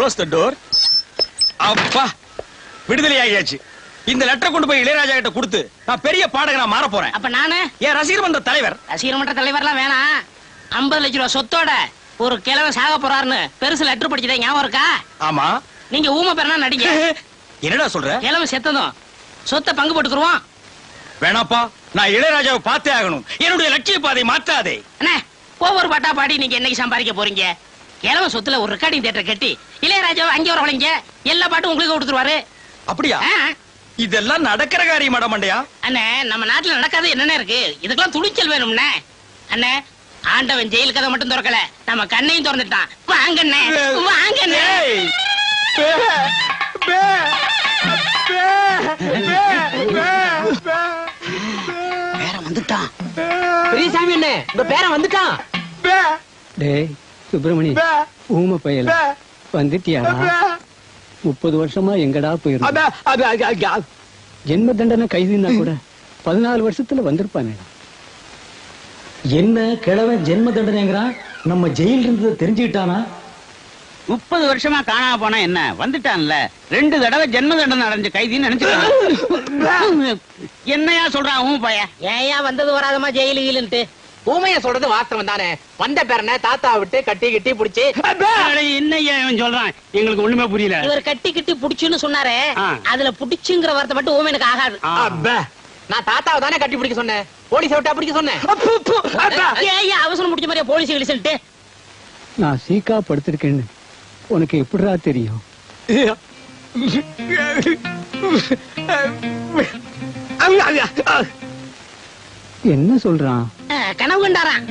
Close the door. அப்பா விடுதலை ஆகியாச்சு. இந்த லெட்டர் கொண்டு போய் இளையராஜா கிட்ட கொடுத்து நான் பெரிய பாடகரா மாற போறேன். அப்ப நானு என் ரசிகர் மன்ற தலைவர். ரசிகர் மன்ற தலைவர்லாம் வேணாம். 50 லட்சம் ரூபாய் சொத்தோட ஒரு கிழவன் சாக போறாருன்னு பெருசு லெட்டர் படிச்சதே ஞாபகம் இருக்கா? ஆமா. நீங்க ஊமை பேரனா நடிங்க. என்னடா சொல்ற? கிழவன் செத்ததும் சொத்தை பங்கு போட்டுக்குருவோம். வேணாப்பா, நான் இளையராஜாவை பார்த்தே ஆகணும். என்னுடைய லட்சிய பாதை மாற்றாதே. அண்ணே, ஒவ்வொரு பாட்டா பாடி நீங்க என்னைக்கு சம்பாதிக்க போறீங்க? கிழவன் சொத்துல ஒரு ரெக்கார்டிங் தியேட்டர் கட்டி இளையராஜாவை அங்கே வர வளைங்க. எல்லா பாட்டும் உங்களுக்கு கொடுத்துருவாரு. அப்படியா? இதெல்லாம் நடக்கிற காரியம் மண்டையா? அண்ணே, நம்ம நாட்டுல நடக்காது என்னென்ன இருக்கு? இதுக்கெல்லாம் துணிச்சல் வேணும்னே. அண்ணே, ஆண்டவன் ஜெயில் கதை மட்டும் திறக்கல, நம்ம கண்ணையும் திறந்துட்டான். வாங்கண்ணே, வாங்கண்ணே. பேரன் வந்துட்டான். பெரியசாமி அண்ணே, உங்க பேரன் வந்துட்டான். டேய் சுப்பிரமணி, ஊமை பயல வந்துட்டியாடா? 30 வருஷமா எங்கடா போயிருந்த? ஜென்ம தண்டனை கைதுன்னா கூட 14 வருஷத்துல வந்திருப்பானே. என்ன கிழவன் ஜென்ம தண்டனைங்கிறான்? நம்ம ஜெயில இருந்தது தெரிஞ்சுக்கிட்டானா? 30 வருஷமா காணாம போனா என்ன, வந்துட்டான்ல. 2 தடவை ஜென்ம தண்டனை அடைஞ்ச கைதின்னு நினைச்சுக்கலாம். என்னையா சொல்றான் ஊமை பைய? ஏயா வந்தது வராதமா ஜெயிலு கீழுன்ட்டு? ஊமைய சொல்றது வாஸ்தவம் தானே. வந்த பேரனை தாத்தா விட்டு கட்டி கட்டி புடிச்சு. என்னையா சொல்றான்? எங்களுக்கு ஒண்ணுமே புரியல. இவர் கட்டி கட்டி புடிச்சுன்னு சொன்னாரே, அதுல புடிச்சுங்கிற வார்த்தை மட்டும் ஊமைனுக்கு ஆகாது. நான் தாத்தாவை தானே கட்டி பிடிக்க சொன்னேன், போலீஸ் விட்டா பிடிக்க சொன்னேன். ஏயா அவசரம் முடிச்ச மாதிரியா போலீஸ் விழிச்சுட்டு? நான் சீக்கா படுத்திருக்கேன்னு உனக்கு எப்படிடா தெரியும்? என்ன சொல்றான்? கனவு கண்டாரான்.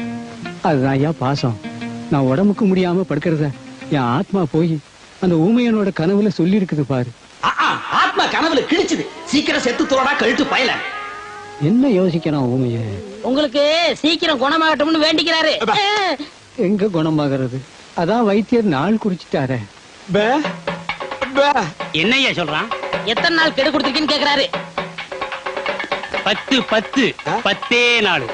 அதுதான் ஐயா பாசம். நான் உடம்புக்கு முடியாம படுக்கிறத என் ஆத்மா போய் அந்த ஊமையனோட கனவுல சொல்லி இருக்குது பாரு. ஆத்மா கனவுல கிழிச்சுது. சீக்கிரம் செத்து தோடா கழுத்து பயல. என்ன யோசிக்கிறான் ஊமைய? உங்களுக்கு சீக்கிரம் குணமாகட்டும்னு வேண்டிக்கிறாரு. எங்க குணமாகிறது? அதான் வைத்தியர் நாள் குறிச்சிட்டாரு. என்னையா சொல்றான்? எத்தனை நாள் கெடு கொடுத்துருக்கீன்னு கேக்குறாரு. 10 10 நாள்.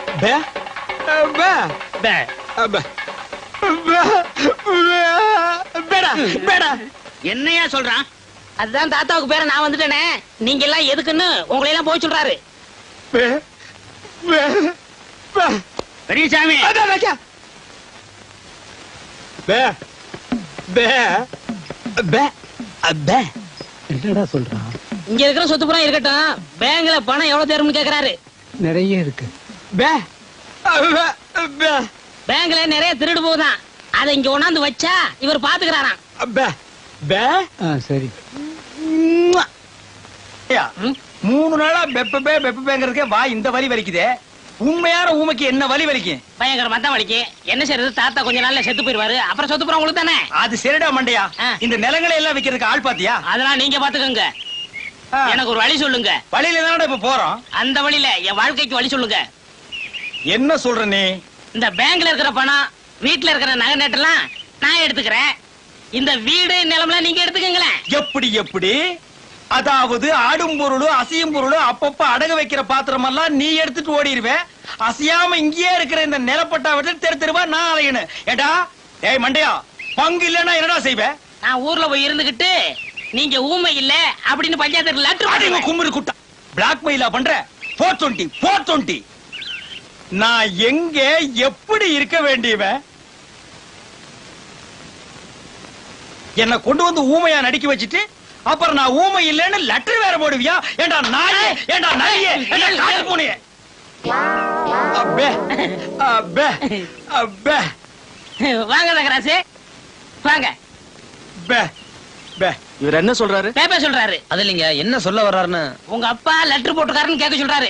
என்னையா சொல்றான்? அதுதான் தாத்தாவுக்கு பேர நான் வந்துட்டேனே, நீங்க எல்லாம் எதுக்குன்னு உங்களை எல்லாம் போய் சொல்றாரு. பெரியசாமி, என்னடா சொல்றான்? இங்க இருக்கிற சொத்து புறம் இருக்கட்டும், பேங்க்ல பணம் எவ்வளவு தேரும்னு கேக்குறாரு. நிறைய இருக்கு. பேங்க்ல நிறைய திருடு போகுதான், அதை இங்க கொண்டாந்து வச்சா இவர் பாத்துக்கிறாராம். சரி. 3 நாளா பெப்பேங்கிறதுக்கே வா இந்த வலி வலிக்குதே. உண்மையான ஊமைக்கு என்ன வலி வலிக்கும்? பயங்கரமா தான் வலிக்கு. என்ன செய்யறது, தாத்தா கொஞ்ச நாள்ல செத்து போயிருவாரு, அப்புறம் சொத்து புறம் உங்களுக்கு தானே. அது சரிடா மண்டையா. இந்த நிலங்களை எல்லாம் விக்கிறதுக்கு ஆள் பாத்தியா? அதெல்லாம் நீங்க பாத்துக்கோங்க. எனக்கு ஒரு வழி சொல்லுங்க. வழியில தானடா இப்ப போறோம். அந்த வழியில என் வாழ்க்கைக்கு வழி சொல்லுங்க. என்ன சொல்ற நீ? இந்த பேங்க்ல இருக்கிற பணம், வீட்டுல இருக்கிற நகை நட்டெல்லாம் நான் எடுத்துக்கிறேன். இந்த வீடு நிலம்லாம் நீங்க எடுத்துக்கங்களேன். எப்படி எப்படி? அதாவது ஆடும் பொருளும் அசையும் பொருளும் அப்பப்ப அடகு வைக்கிற பாத்திரம் எல்லாம் நீ எடுத்துட்டு ஓடிடுவேன். அசையாம இங்கேயே இருக்கிற இந்த நிலப்பட்டா விட்டு தெரு தெருவா நான் அலையணும். ஏடா ஏய் மண்டையா, பங்கு இல்லன்னா என்னடா செய்வேன்? நான் ஊர்ல போய் இருந்துகிட்டு நீங்க ஊமை இல்ல அப்படின்னு பஞ்சாயத்து லெட்டர் கும்பிடு குட்டா பிளாக்மெயிலா பண்ற. 420 நான் எங்க எப்படி இருக்க வேண்டியவன்? என்ன கொண்டு வந்து ஊமையா நடிக்க வச்சுட்டு அப்புறம் நான் ஊமை இல்லைன்னு லெட்டர் வேற போடுவியா? ஏண்டா நாயே, ஏண்டா நாயே, ஏண்டா காட்டு பூனையே. அப்பே அப்பே அப்பே வாங்க தகராசு வாங்க. பே பே இவர் என்ன சொல்றாரு? பேப்பர் சொல்றாரு. அது இல்லைங்க, என்ன சொல்ல வர்றாருன்னு. உங்க அப்பா லெட்டர் போட்டுக்காருன்னு கேட்க சொல்றாரு.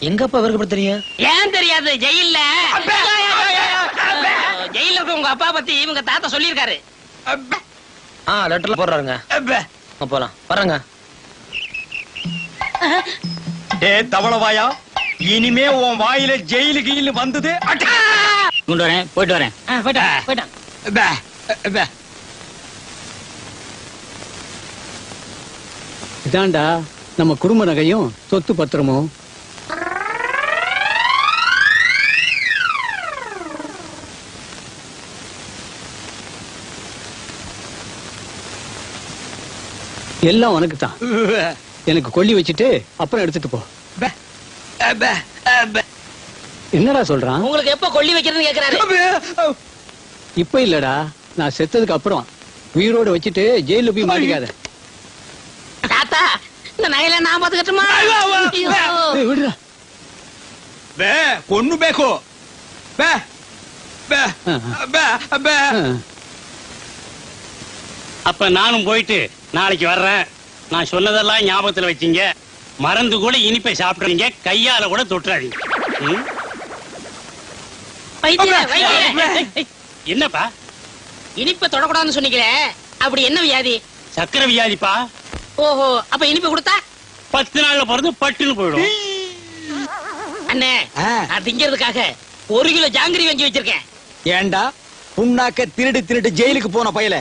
எங்க அப்பா இவருக்கு தெரியும்? ஏன் தெரியாது? ஜெயில்ல ஜெயில இருக்க உங்க அப்பா பத்தி இவங்க தாத்தா சொல்லியிருக்காரு. லெட்டர்ல போடுறாருங்க. போலாம் வர்றங்க. ஏ தவளவாயா, இனிமே உன் வாயில ஜெயிலு கீழு வந்தது. கொண்டு வரேன், போயிட்டு வரேன். இதாண்டா நம்ம குடும்ப நகையும் சொத்து பத்திரமும். எல்லாம் உனக்கு தான். எனக்கு கொல்லி வச்சுட்டு அப்புறம் எடுத்துட்டு போ. என்னடா சொல்றான்? உங்களுக்கு எப்ப கொல்லி வைக்கிறதுன்னு கேக்குறாரு. இப்ப இல்லடா, நான் செத்ததுக்கு அப்புறம். உயிரோட வச்சுட்டு ஜெயில போய் மாட்டிக்காத. தாத்தா, இந்த நகையில நான் பாத்துக்கட்டுமா? விடுறா. பொண்ணு பேக்கோ அப்ப நானும் போயிட்டு நாளைக்கு வர்றேன். நான் சொன்னதெல்லாம் ஞாபகத்துல வச்சீங்க. மறந்து கூட இனிப்பை சாப்பிடுறீங்க, கையால கூட தொட்டுறாதீங்க. என்னப்பா இனிப்பை தொடக்கூடாதுன்னு சொன்னீங்களே, அப்படி என்ன வியாதி? சக்கரை வியாதிப்பா. ஓஹோ, அப்ப இனிப்பு கொடுத்தா 10 நாள்ல பிறந்து பட்டுன்னு போயிடும். அண்ணே, நான் திங்கிறதுக்காக 1 கிலோ ஜாங்கிரி வாங்கி வச்சிருக்கேன். ஏண்டா புண்ணாக்க திருடு திருடு ஜெயிலுக்கு போன பயல,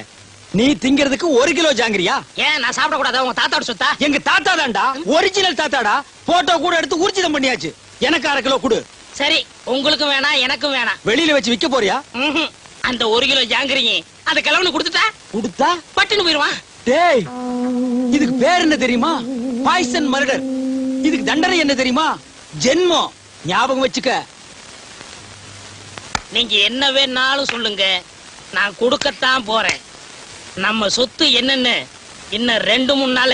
நீ திங்கிறதுக்கு 1 கிலோ ஜாங்கிரியா? ஏன் நான் சாப்பிட கூடாதா? உங்க தாத்தாவோட சொத்தா? எங்க தாத்தா தான்டா, ஒரிஜினல் தாத்தாடா. போட்டோ கூட எடுத்து ஊர்ஜிதம் பண்ணியாச்சு. எனக்கு 1/2 கிலோ கொடு. சரி, உங்களுக்கும் வேணாம் எனக்கும் வேணாம். வெளியில வச்சு விக்க போறியா? அந்த 1 கிலோ ஜாங்கிரியும் அந்த கிழவனு கொடுத்துட்டா கொடுத்தா பட்டுன்னு போயிருவான். டேய், இதுக்கு பேர் என்ன தெரியுமா? Poison murder. இதுக்கு தண்டனை என்ன தெரியுமா? ஜென்மம். ஞாபகம் வச்சுக்க. நீங்க என்ன வேணாலும் சொல்லுங்க, நான் கொடுக்கத்தான் போறேன். நம்ம சொத்து என்னன்னு இன்னும் 2-3 நாள்.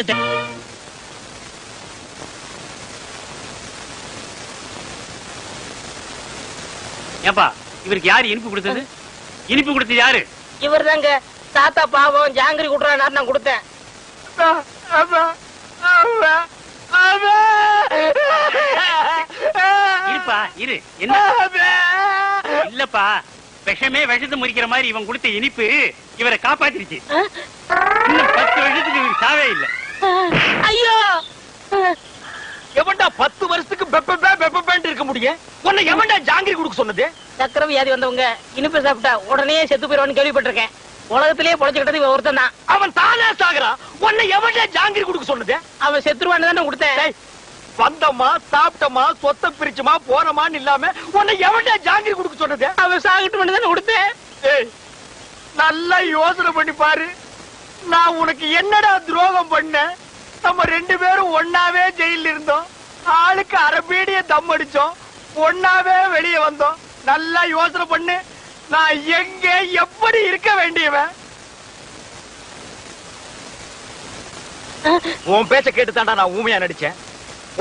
ஏப்பா, இவருக்கு யாரு இனிப்பு கொடுத்தது? இனிப்பு கொடுத்தது யாரு? இவர் தாங்க. தாத்தா பாவம் ஜாங்கிரி குடுறாரு, நான் கொடுத்தேன். இருப்பா இரு. என்ன இல்லப்பா, விஷமே விஷத்தை முறிக்கிற மாதிரி இவன் கொடுத்த இனிப்பு இவரை காப்பாத்திருச்சு. இன்னும் 10 வருஷத்துக்கு இவருக்கு சாவே இல்ல. ஐயோ, எவன்டா 10 வருஷத்துக்கு பெப்பேன்ட்டு இருக்க முடியும்? உன்னை எவன்டா ஜாங்கிரி கொடுக்க சொன்னது? சக்கரை வியாதி வந்தவங்க இனிப்பு சாப்பிட்டா உடனே செத்து போயிருவான்னு கேள்விப்பட்டிருக்கேன். உலகத்திலேயே பொழைச்சுக்கிட்டது இவன் ஒருத்தன் தான். அவன் தானே சாகுறான். உன்னை எவன்டா ஜாங்கிரி கொடுக்க சொன்னது? அவன் செத்துருவான்னு தானே கொடுத்தேன். வந்தமா சாப்பிட்டமா சொத்தை பிரிச்சுமா போனமான்னு இல்லாம உன்னை எவன்டா ஜாங்கிரி கொடுக்க சொன்னது? அவன் சாகிட்டு தானே கொடுத்தேன். நல்லா யோசனை பண்ணி பாரு. நான் உனக்கு என்னடா துரோகம் பண்ண? நம்ம 2 பேரும் ஒன்னாவே ஜெயில இருந்தோம். ஆளுக்கு அரபீடிய தம் அடிச்சோம். ஒன்னாவே வெளியே வந்தோம். நல்லா யோசனை பண்ணு. நான் எங்க எப்படி இருக்க வேண்டியவன்? உன் பேச்ச கேட்டு தாண்டா நான் ஊமையா நடிச்சேன்.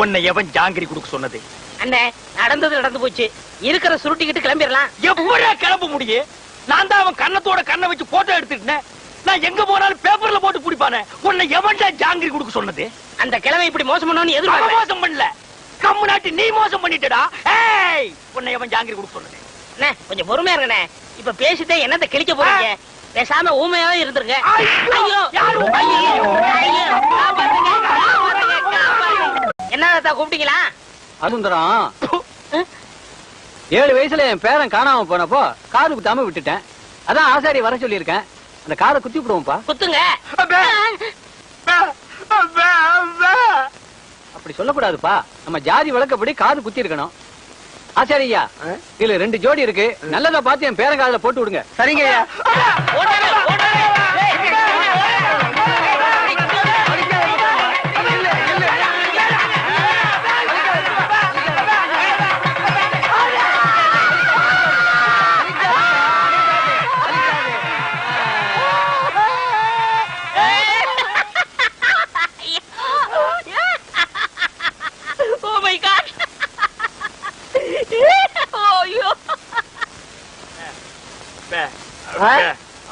உன்னை எவன் ஜாங்கிரி கொடுக்க சொன்னது? அண்ணே, நடந்தது நடந்து போச்சு. இருக்கிற சுருட்டிக்கிட்டு கிளம்பிடலாம். எப்படியா கிளம்ப முடியும்? நான் தான் அவன் கண்ணத்தோட கண்ணை வச்சு போட்டோ எடுத்துட்டேன். நான் எங்க போனாலும் பேப்பர்ல போட்டு பிடிப்பானே. உன்னை எவன்டா ஜாங்கிரி கொடுக்க சொன்னது? அந்த கிழமை இப்படி மோசம் பண்ணணும்னு எதிர்பார்க்க. மோசம் பண்ணல, கம்மு நாட்டி நீ மோசம் பண்ணிட்டடா. ஏய், உன்னை எவன் ஜாங்கிரி கொடுக்க சொன்னது? அண்ணே, கொஞ்சம் பொறுமையா இருங்கண்ணே. இப்ப பேசிட்டே என்னத்த கிழிக்க போறீங்க? பேசாம ஊமையாவே இருந்திருங்க. என்ன தாத்தா கூப்பிட்டீங்களா? அசுந்தரம், 7 வயசுல என் பேரன் காணாம போனப்போ காது குத்தாம விட்டுட்டேன். அதான் ஆசாரி வர சொல்லியிருக்கேன். அந்த காதை குத்தி விடுவோம்ப்பா. குத்துங்க. அப்படி சொல்லக்கூடாதுப்பா. நம்ம ஜாதி வழக்கப்படி காது குத்தி இருக்கணும். ஆசாரியா, இதுல 2 ஜோடி இருக்கு. நல்லதா பார்த்து என் பேரன் காதுல போட்டு விடுங்க. சரிங்க ஐயா.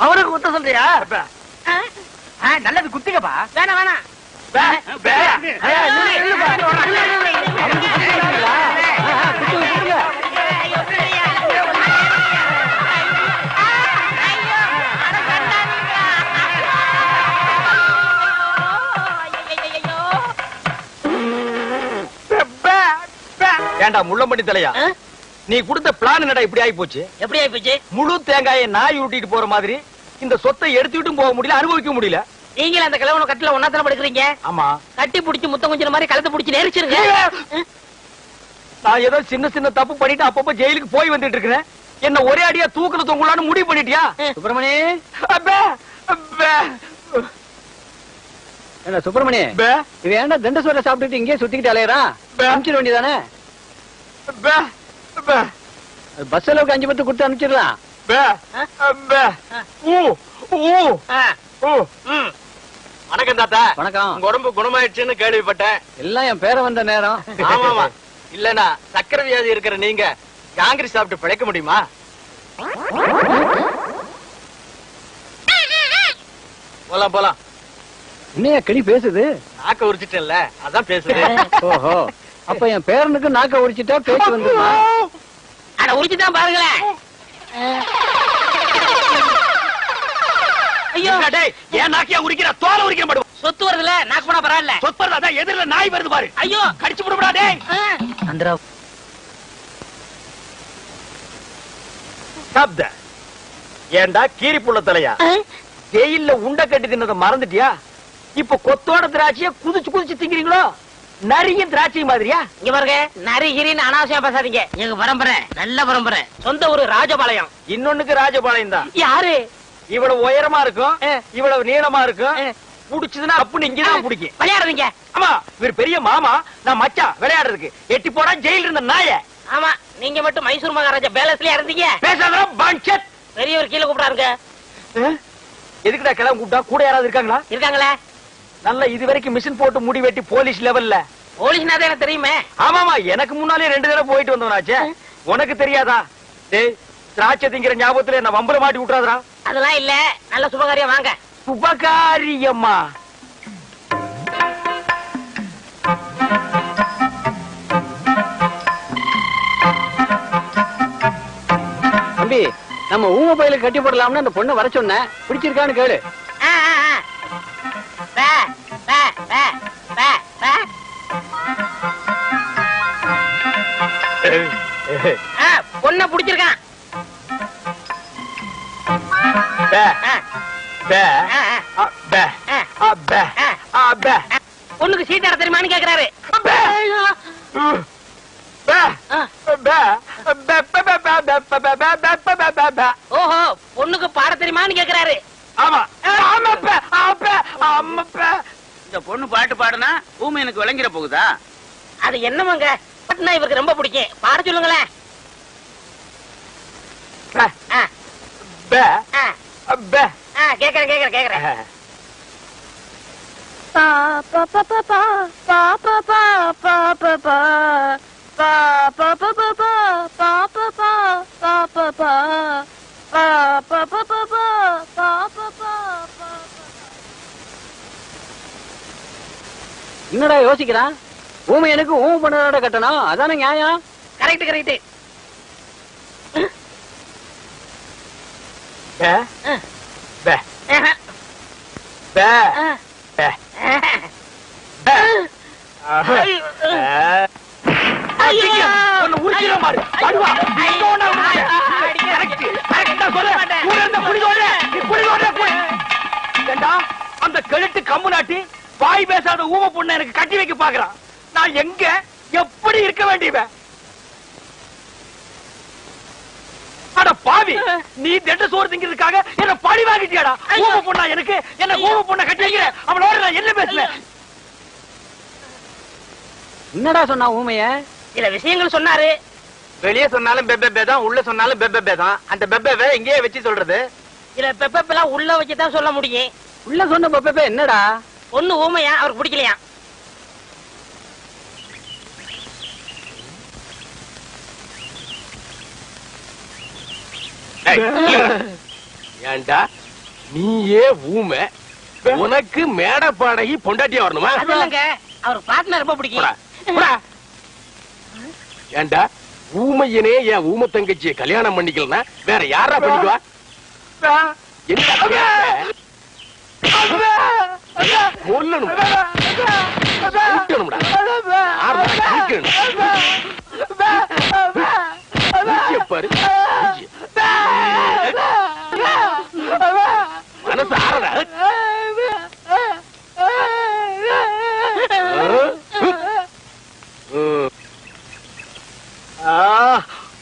அவனுக்கு குத்த சொல்றியா? நல்லது குத்துக்கப்பா. வேணாம் வேணாம். ஏண்டா முள்ளம்பட்டி தலையா, நீ கொடுத்த பிளான் என்னடா இப்படி ஆகி போச்சு? எப்படி ஆகி போச்சு? முழு தேங்காயை நாய் உருட்டிட்டு போற மாதிரி இந்த சொத்தை எடுத்துக்கிட்டும் போக முடியல, அனுபவிக்க முடியல. நீங்க அந்த கிழவன கட்டில ஒன்னாத்தான படுக்கிறீங்க. ஆமா, கட்டி புடிச்சு முத்தம் கொஞ்சம் மாதிரி கழுத்தை புடிச்சு நெரிச்சிருங்க. நான் ஏதோ சின்ன சின்ன தப்பு பண்ணிட்டு அப்பப்ப ஜெயிலுக்கு போய் வந்துட்டு இருக்கிறேன். என்ன ஒரே அடியா தூக்கல தொங்கலான்னு முடிவு பண்ணிட்டியா? சுப்பிரமணி, என்ன சுப்பிரமணி இது ஏன்டா தண்ட சோற சாப்பிட்டுட்டு இங்கே சுத்திக்கிட்டு அலையறா அனுப்பிச்சிட வேண்டியதானே பஸ் அளவுக்கு 5 பத்து கொடுத்து அனுப்பிச்சிடலாம் வணக்கம் தாத்தா. வணக்கம். உங்க உடம்பு குணமாயிடுச்சுன்னு கேள்விப்பட்டேன். எல்லாம் என் பேரை வந்த நேரம். ஆமாமா. இல்லனா சக்கரை வியாதி இருக்கிற நீங்க காங்கிரஸ் சாப்பிட்டு பிழைக்க முடியுமா? போலாம் போலாம். இன்னையா கிளி பேசுது? நாக்க உரிச்சிட்டேன்ல, அதான் பேசுது. ஓஹோ, அப்ப என் பேரனுக்கு நாக்க உரிச்சிட்டா பேச்சு வந்துருமா? அட உரிச்சுதான் பாருங்களேன். ஐயோ டேய், ஏன் நாக்கியா உரிக்கிற? தோலை உரிக்கிற மாட்டோம். சொத்து வருதுல, நாக்கு போனா பரவாயில்ல. சொத்து வருது, அதான் எதிரில நாய் வருது பாரு. ஐயோ கடிச்சு விடுடா டேய். அந்தரா சாப்த. ஏண்டா கீரி புள்ள தலையா? ஜெயில்ல உண்ட கட்டி தின்னத மறந்துட்டியா? இப்ப கொத்தோட திராட்சைய குதிச்சு குதிச்சு திங்கிறீங்களோ? நரிய திராட்சை மாதிரியா? இங்க பாருங்க, நரிகிரின்னு அனாவசியம் பேசாதீங்க. எங்க பரம்பரை நல்ல பரம்பரை. சொந்த ஊரு ராஜபாளையம். இன்னொன்னுக்கு ராஜபாளையம் தான். யாரு? இவ்வளவு உயரமா இருக்கும், இவ்வளவு நீளமா இருக்கும். புடிச்சதுன்னா அப்படின்னு இங்கதான் பிடிக்கும். விளையாடுறீங்க? ஆமா, இவர் பெரிய மாமா, நான் மச்சான் விளையாடுறதுக்கு. எட்டி போடா ஜெயில இருந்த நாய. ஆமா, நீங்க மட்டும் மைசூர் மகாராஜா பேலஸ்லயா இருந்தீங்க. பேசாத பஞ்சத். பெரியவர் கீழே கூப்பிடாருங்க. எதுக்குடா கிளம்ப கூப்பிட்டா? கூட யாராவது இருக்காங்களா? இருக்காங்களே. நல்ல இது வரைக்கும் மிஷின் போட்டு முடி வெட்டி போலீஸ் லெவல்ல. போலீஸ்னா தான் எனக்கு தெரியுமே. ஆமாமா, எனக்கு முன்னாலே 2 தடவை போயிட்டு வந்தவனாச்சே. உனக்கு தெரியாதா? டேய், திராட்சை திங்கிற ஞாபகத்துல என்ன வம்புல மாட்டி விட்டுறாதா? அதெல்லாம் இல்ல, நல்ல சுபகாரியம் வாங்க. சுபகாரியம்மா? தம்பி, நம்ம ஊம பயில கட்டி போடலாம்னு அந்த பொண்ணை வர சொன்னேன். பிடிச்சிருக்கான்னு கேளு. பொண்ண பிடிச்சிருக்கான். பொண்ணுக்கு சீட்டாட தெரியுமான்னு கேக்குறாரு. ஓஹோ, பொண்ணுக்கு பாட தெரியுமான்னு கேக்குறாரு. ஆமா. இந்த பொண்ணு பாட்டு பாடுனா ஊமை எனக்கு விளங்கிட போகுதா? அது என்னமாங்க, பாட்டுனா இவருக்கு ரொம்ப பிடிக்கும். பாட சொல்லுங்களேன். கேக்குறேன் கேக்குறேன் கேக்குறேன். என்னடா யோசிக்கிறான்? ஊமை எனக்கு ஊமை பண்ணதோட கட்டணும், அதானே நியாயம். Correct correct. அந்த கழுத்து கம்பு நாட்டி வாய் பேசாத ஊம பொண்ணு எனக்கு கட்டி வைக்க பாக்குறான். நான் எங்க எப்படி இருக்க வேண்டியவன்? அட பாவி, நீ தண்ட சோறு திங்கிறதுக்காக என்ன பழி வாங்கிட்டியாடா? ஊம பொண்ணா எனக்கு? என்ன ஊம பொண்ணை கட்டி வைக்கிற? அவனோட நான் என்ன பேசுறேன்? என்னடா சொன்னா ஊமைய? சில விஷயங்கள் சொன்னாரு. வெளியே சொன்னாலும் பெப்பே தான், உள்ள சொன்னாலும் பெப்பே தான். அந்த பெப்பே எங்கேயே வச்சு சொல்றது? சில பெப்பெல்லாம் உள்ள வச்சுதான் சொல்ல முடியும். உள்ள சொன்ன பெப்பே என்னடா? பொண்ணு ஊமையா, அவருக்கு பிடிக்கலையா? ஏண்டா நீயே ஊமை, உனக்கு மேட பாடகி பொண்டாட்டியா வரணுமா? இல்லங்க, அவருக்கு பாட்டுனா ரொம்ப பிடிக்கும். ஏண்டா ஊமையனே என் ஊமை தங்கச்சியை கல்யாணம் பண்ணிக்கலன்னா வேற யாரா பண்ணிக்குவா? மனசு ஆறடா.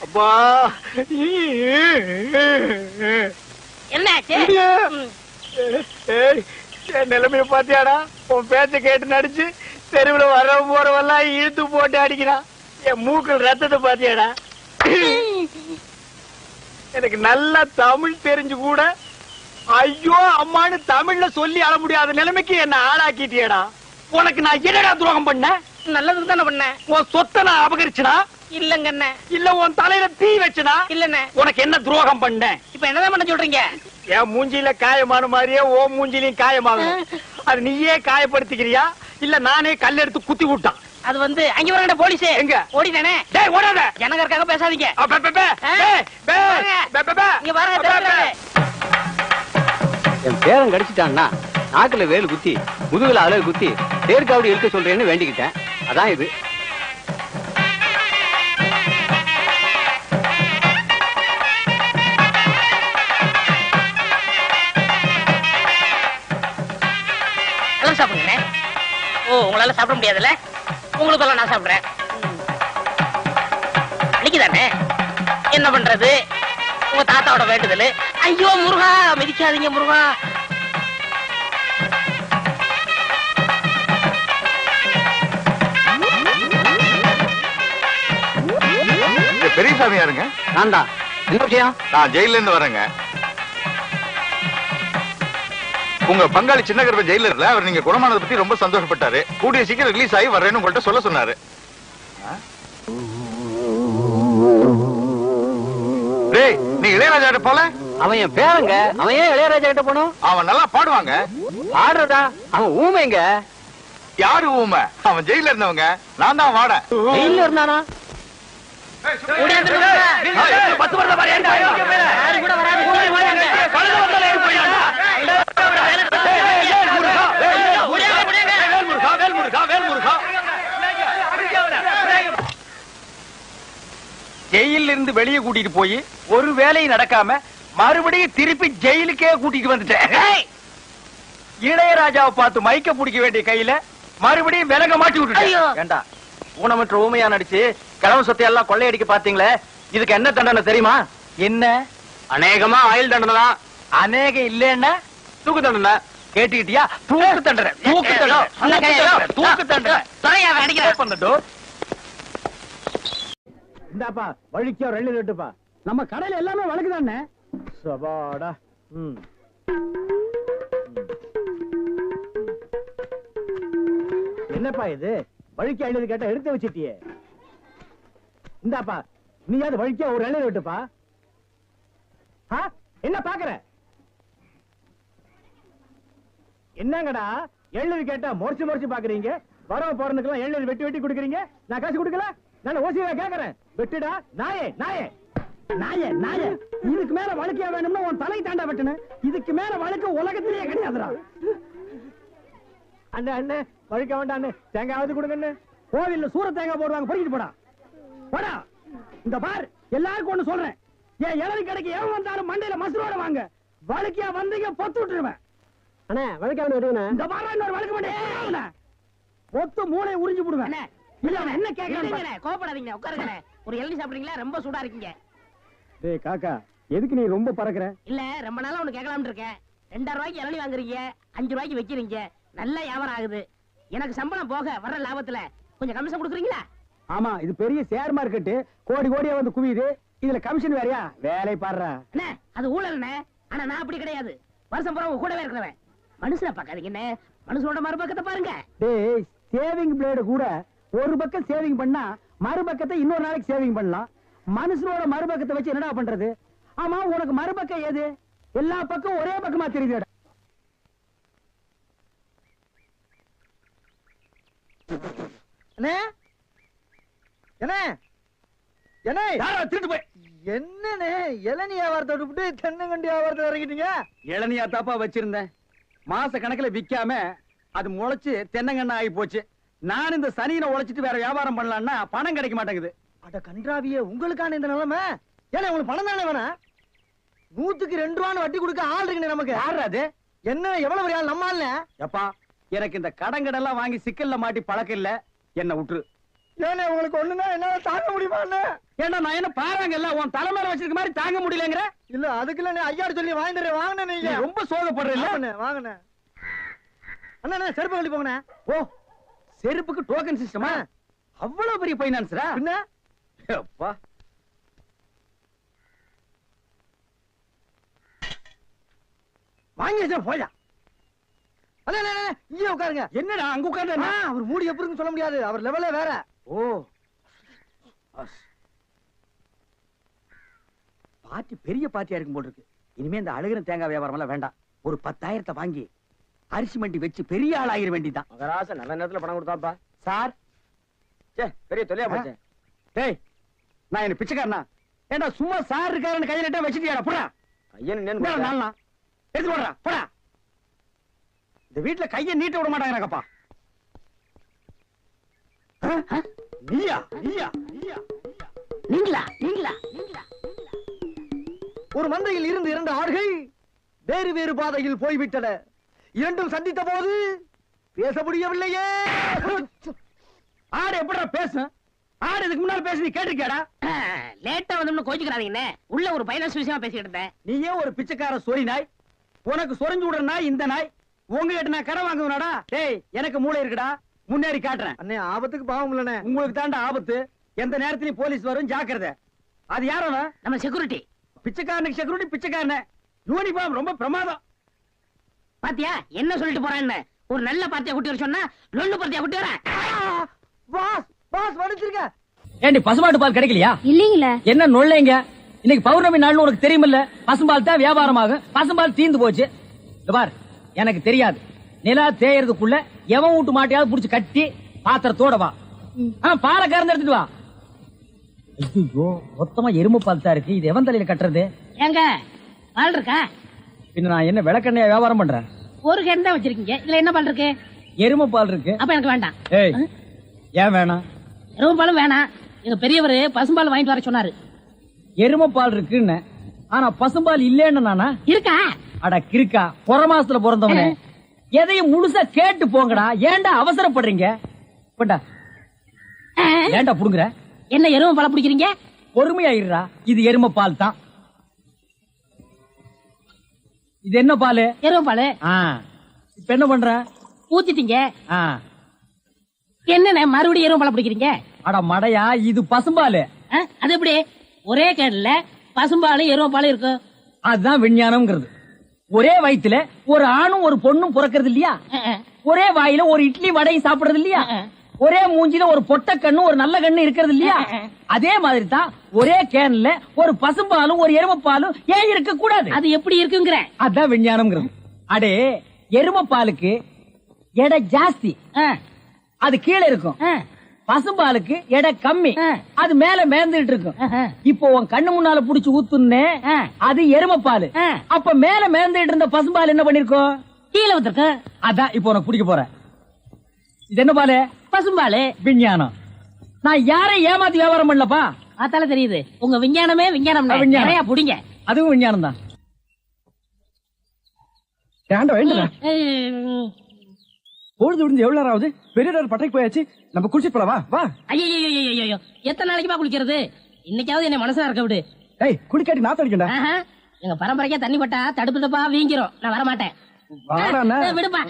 அப்பா, என்னாச்சு? நிலைமைய பாத்தியாடா? உன் பேச்ச கேட்டு நடிச்சு தெருவில் வர போறவெல்லாம் இழுத்து போட்டு அடிக்கிறான். என் மூக்கில் ரத்தத்தை பாத்தியாடா? எனக்கு நல்லா தமிழ் தெரிஞ்சு கூட ஐயோ அம்மான்னு தமிழ்ல சொல்லி அழ முடியாத நிலைமைக்கு என்ன ஆளாக்கிட்டியடா. உனக்கு நான் என்னடா துரோகம் பண்ண? நல்லதுக்கு தானே பண்ண. உன் சொத்தை நான் அபகரிச்சனா? இல்லங்க அண்ணே. இல்ல உன் தலையில தீ வச்சனா? இல்லண்ணே. உனக்கு என்ன துரோகம் பண்ண? இப்ப என்னதான் பண்ண சொல்றீங்க? என் மூஞ்சில காயமான மாதிரியே ஓ மூஞ்சிலையும் காயமாகும். அது நீயே காயப்படுத்திக்கிறியா இல்ல நானே கல் எடுத்து குத்தி விட்டான்? அது வந்து அங்க வரங்கட போலீஸ் எங்க ஓடிட்டானே. டேய் ஓடாத. ஜனகருக்காக பேசாதீங்க. இங்க பாருங்க. என் பேரன் கடிச்சிட்டான்னா நாக்குல வேல் குத்தி முதுகுல அலகு குத்தி தேர்காவடி இழுக்க சொல்றேன்னு வேண்டிக்கிட்டேன். அதான் இது. எல்லாம் சாப்பிடுங்க. ஓ உங்களால சாப்பிட முடியாதுல்ல? உங்களுக்கு நான் சாப்பிடுறேன். அன்னைக்குதானே என்ன பண்றது? உங்க தாத்தாவோட வேண்டுதல். ஐயோ முருகா மிதிக்காதீங்க முருகா. பெரியசாமி யாருங்க? நான் தான். என்ன விஷயம்? நான் ஜெயில இருந்து வரேங்க. உங்க பங்காளி சின்ன கருப்ப ஜெயில இல்ல, அவர் நீங்க குணமானதை பத்தி ரொம்ப சந்தோஷப்பட்டாரு. கூடிய சீக்கிரம் ரிலீஸ் ஆகி வர்றேன்னு உங்கள்ட்ட சொல்ல சொன்னாரு. டேய் நீ இளையராஜா போல? அவன் என் பேரங்க. அவன் ஏன் இளையராஜா கிட்ட போனோம்? அவன் நல்லா பாடுவாங்க. பாடுறதா? அவன் ஊமைங்க. யாரு ஊமை? அவன் ஜெயில இருந்தவங்க. நான் தான் வாட. ஜெயில இருந்தானா? ஜெயில இருந்து வெளியே கூட்டிட்டு போய் ஒரு வேலையும் நடக்காம மறுபடியும் திருப்பி ஜெயிலுக்கே கூட்டிட்டு வந்துட்டேன். இளையராஜாவை பார்த்து மைக்க பிடிக்க வேண்டிய கையில மறுபடியும் விலக மாட்டி விட்டுட்டேன். ஏண்டா ஊனமற்ற ஊமையா நடிச்சு கிழமை சொத்தை எல்லாம் கொள்ளையடிக்க பாத்தீங்களே, இதுக்கு என்ன தண்டனை தெரியுமா? என்ன? அநேகமா ஆயுள் தண்டனை தான். அநேகம் இல்லன்னா தூக்கு தண்டனை. கேட்டுக்கிட்டியா? தூக்கு தண்டனை. தூக்கு தண்டனை. தூக்கு தண்டனை. இந்தாப்பா வழிக்கோ ரெண்டு ரெட்டுப்பா. நம்ம கடையில எல்லாமே வழக்குதானே. சபாடா. என்னப்பா இது? வழிக்கு எழுதி கேட்டா எடுத்து வச்சிட்டியே. இந்தாப்பா நீயாவது வழிக்கோ ஒரு எழுதி விட்டுப்பா. என்ன பாக்குற? என்னங்கடா எழுதி கேட்டா முறைச்சு முறைச்சு பாக்குறீங்க. வரவ போறதுக்கெல்லாம் எழுதி வெட்டி வெட்டி கொடுக்குறீங்க. நான் காசு கொடுக்கல. நான் ஓசியா கேக்குறேன். வெட்டுடா நாயே நாயே நாயே நாயே. இதுக்கு மேல வழக்கியா வேணும்னா உன் தலை தாண்டா வெட்டணும். இதுக்கு மேல வழக்கு உலகத்திலேயே கிடையாதுடா. அண்ணே அண்ணே வழிக்க வேண்டாம் அண்ணே. தேங்காவது கொடுங்க. கோவில்ல சூர தேங்காய் போடுவாங்க. பொறிக்கிட்டு போடா போடா. இந்த பார் எல்லாருக்கும் ஒண்ணு சொல்றேன். ஏன் இளவி கடைக்கு எவன் வந்தாலும் மண்டையில மசுரோட வாங்க. வழக்கியா வந்தீங்க பொத்து விட்டுருவேன். அண்ணே வழக்கா விடுவேன். இந்த பாரா இன்னொரு வழக்கு மாட்டேன். பொத்து மூளை உறிஞ்சு போடுவேன். என்ன கேக்குறீங்க? கோபப்படாதீங்க. உட்காருங்க. ஒரு இளநீ சாப்பிடுறீங்களா? ரொம்ப சூடா இருக்கீங்க. டேய் காக்கா எதுக்கு நீ ரொம்ப பறக்குற? இல்ல ரொம்ப நாளா ஒண்ணு கேட்கலாம்னு இருக்கேன். 2000 ரூபாய்க்கு இளநீ வாங்குறீங்க, 5 ரூபாய்க்கு வைக்கிறீங்க. நல்ல வியாபாரம் ஆகுது. எனக்கு சம்பளம் போக வர்ற லாபத்துல கொஞ்சம் கமிஷன் கொடுக்குறீங்களா? ஆமா இது பெரிய ஷேர் மார்க்கெட். கோடி கோடியா வந்து குவியுது. இதுல கமிஷன் வேறயா? வேலை பாடுறா. அண்ணே அது ஊழல்ண்ணே. ஆனா நான் அப்படி கிடையாது. வருஷம் பூரா கூடவே இருக்கிறவன். மனுஷனை பாக்காதீங்க. மனுஷனோட மறுபக்கத்தை பாருங்க. டேய் சேவிங் பிளேடு கூட ஒரு பக்கம் சேவிங் பண்ணா மறுபக்கத்தை இன்னொரு நாளைக்கு சேவிங் பண்ணலாம். மனுஷனோட மறுபக்கத்தை வச்சு என்னடா பண்றது? ஆமா உனக்கு மறுபக்கம் ஏது? எல்லா பக்கம் ஒரே பக்கமா தெரியுது. என்னன்னு இளநீ வியாபாரத்தை விட்டு தென்னங்கண்டி வியாபாரத்தை இறங்கிட்டீங்க? இளநியா தாப்பா வச்சிருந்தேன். மாச கணக்குல விக்காம அது முளைச்சு தென்னங்கண்ணா ஆகி போச்சு. நான் இந்த சனியில உழைச்சிட்டு வேற வியாபாரம் பண்ணலாம்னா பணம் கிடைக்க மாட்டேங்குது. அட கன்றாவியே உங்களுக்கான இந்த நிலைமை. ஏன்னா உங்களுக்கு பணம் தானே வேணா? 100க்கு 2 ரூபான்னு வட்டி கொடுக்க ஆள் இருக்கு நமக்கு. யாரு அது? என்ன எவ்வளவு பெரிய ஆள்? நம்ம ஆள்ல. எப்பா எனக்கு இந்த கடங்கடெல்லாம் வாங்கி சிக்கல்ல மாட்டி பழக்கம் இல்ல. என்ன விட்டுரு. ஏன்னா உங்களுக்கு ஒண்ணுன்னா என்னால தாங்க முடியுமா? ஏன்னா நான் என்ன பாருங்கல்ல உன் தலைமையில வச்சிருக்க மாதிரி தாங்க முடியலங்கிற. இல்ல அதுக்குள்ள ஐயாரு சொல்லி வாங்கிட்டு வாங்கினேன். நீங்க ரொம்ப சோகப்படுறீங்க. வாங்கினேன். அண்ணா செருப்பு கழட்டி போங்கண்ணா. ஓ, செருப்புக்கு டோக்கன் சிஸ்டமா? அவ்வளவு பெரிய பைனான்ஸ்ரா? என்ன அப்பா, வாங்கி வச்சா போயா. இங்க உட்காருங்க. என்னடா அங்க உட்கார்ந்து? அவர் மூடி எப்படி சொல்ல முடியாது, அவர் லெவலே வேற. ஓ, பாட்டி பெரிய பாட்டியா இருக்கும் போல இருக்கு. இனிமே இந்த அழுகிற தேங்காய் வியாபாரம் எல்லாம் வேண்டாம். ஒரு 10,000 வாங்கி அரிசி மண்டி வச்சு பெரிய ஆள் ஆகிற வேண்டிதான். மகராச நல்ல நேரத்துல பணம் கொடுத்தாப்பா. சார், பெரிய தொல்லையா போச்சு. டேய், நான் என்ன பிச்சைக்காரனா? ஏண்டா சும்மா சார் இருக்காருன்னு கையில நட்டா வச்சிட்டியாடா? போடா கையன் நாளா எடுத்து போடுறா. போடா. இந்த வீட்டுல கையை நீட்ட விட மாட்டாங்கப்பா. நீயா நீயா நீயா நீங்களா நீங்களா நீங்களா? ஒரு மந்தையில் இருந்து 2 ஆடுகள் வேறு வேறு பாதையில் போய்விட்டன. இரண்டும் சந்தித்த போது பேச முடியவில்லையே. ஆடு எப்படா பேசும்? ஆடு இதுக்கு முன்னால பேசி நீ கேட்டிருக்கேடா? லேட்டா வந்து கோச்சுக்கிறாதீங்கண்ணே. உள்ள ஒரு பைனான்ஸ் விஷயமா பேசிக்கிட்டு இருந்தேன். நீ ஏன் ஒரு பிச்சைக்கார சொறி நாய்? உனக்கு சொரிஞ்சு விடுற நாய் இந்த நாய். உங்ககிட்ட நான் கடன் வாங்குவேனாடா? டேய், எனக்கு மூளை இருக்குடா, முன்னேறி காட்டுறேன். அண்ணே, ஆபத்துக்கு பாவம் இல்லனே. உங்களுக்கு தாண்டா ஆபத்து. எந்த நேரத்திலயும் போலீஸ் வரும், ஜாக்கிரதை. அது யாரோனா? நம்ம செக்யூரிட்டி. பிச்சைக்காரனுக்கு செக்யூரிட்டி பிச்சைக்காரனே. யூனிஃபார்ம் ரொம்ப பிரமாதம். பாத்தியா என்ன சொல்லிட்டு போறான்னு? ஒரு நல்ல பார்ட்டியா குட்டி வர சொன்னா லொல்லு பார்ட்டியா குட்டி வர. பாஸ் பாஸ் வடிச்சிருக்க. ஏண்டி பசுமாட்டு பால் கிடைக்கலையா? இல்லீங்களே. என்ன நொல்லைங்க? இன்னைக்கு பௌர்ணமி நாள்னு உனக்கு தெரியுமில்ல? பசும்பால் தான் வியாபாரமாகும். பசும்பால் தீந்து போச்சு. பார், எனக்கு தெரியாது. நிலா தேயறதுக்குள்ள எவன் வீட்டு மாட்டையாவது புடிச்சு கட்டி பாத்திரத்தோட வா. பாலை கறந்து எடுத்துட்டு வா. ஐயோ, மொத்தமா எருமை பால் தான் இருக்கு. இது எவன் தலையில கட்டுறது? ஏங்க பால் இருக்கா? பின்ன நான் என்ன விளக்கெண்ணையா வியாபாரம் பண்றேன்? ஒரு கேன் தான் வச்சிருக்கீங்க. இதுல என்ன பால் இருக்கு? எருமை பால் இருக்கு. அப்ப எனக்கு வேண்டாம். ஏய், ஏன் வேணாம்? எருமை பாலும் வேணாம். எங்க பெரியவர் பசும்பால் வாங்கிட்டு வர சொன்னாரு. எருமை பால் இருக்குன்னு, ஆனா பசும்பால் இல்லேன்னு நானா? இருக்கா? அட கிறுக்கா, புற மாசத்துல பிறந்தவனே, எதையும் முழுசா கேட்டு போங்கடா. ஏன்டா அவசரப்படுறீங்க? போண்டா. ஏன்டா புடுங்குற? என்ன எருமை பால் பிடிக்கிறீங்க? பொறுமையா இருடா. இது எருமை பால் தான். இது என்ன பால்? எருமை பால். இப்ப என்ன பண்ற? ஊத்திட்டீங்க. என்ன மறுபடியும் எருமை பால் பிடிக்கிறீங்க? அட மடையா, இது பசும்பால். அது எப்படி ஒரே கேன்ல பசும்பாலும் எருமை பாலும் இருக்கு? அதுதான் விஞ்ஞானம்ங்கிறது. ஒரே வயித்துல ஒரு ஆணும் ஒரு பொண்ணும் பிறக்கிறது இல்லையா? ஒரே வாயில ஒரு இட்லி வடையும் சாப்பிடுறது இல்லையா? ஒரே மூஞ்சில ஒரு பொட்ட கண்ணு ஒரு நல்ல கண்ணு இருக்கிறது இல்லையா? அதே மாதிரி தான் ஒரே கேன்ல ஒரு பசும்பாலும் ஒரு எருமை பாலும் ஏன் இருக்க கூடாது? அது எப்படி இருக்குங்கிற? அதான் விஞ்ஞானம்ங்கிறது. அடே, எருமை பாலுக்கு எடை ஜாஸ்தி, அது கீழே இருக்கும். பசும்பாலுக்கு எடை கம்மி, அது மேல மேந்துட்டு இருக்கும். இப்போ உன் கண்ணு முன்னால புடிச்சு ஊத்துனே, அது எருமை பால். அப்ப மேல மேந்துட்டு இருந்த பசும்பால் என்ன பண்ணிருக்கோம்? கீழே ஊத்துருக்கு. அதான் இப்போ உனக்கு குடிக்க போறேன். இது என்ன பாலு? பசும்பாலு. விஞ்ஞானம். நான் யாரையும் ஏமாத்தி வியாபாரம் பண்ணலப்பா. அதால தெரியுது உங்க விஞ்ஞானமே விஞ்ஞானம். நிறைய புடிங்க. அதுவும் விஞ்ஞானம் தான். பொழுது விடுந்து எவ்வளவு நேரம் ஆகுது? பெரிய பட்டைக்கு போயாச்சு. நம்ம குளிச்சு போலவா? வா. ஐயோ, எத்தனை நாளைக்குமா குளிக்கிறது? இன்னைக்காவது என்ன மனசுல இருக்க விடு. ஏய், குளிக்காட்டி நாத்த அடிக்கண்டா. எங்க பரம்பரைக்கா தண்ணி பட்டா தடுப்பு தப்பா வீங்கிரும். நான் வர மாட்டேன். விடுப்பா.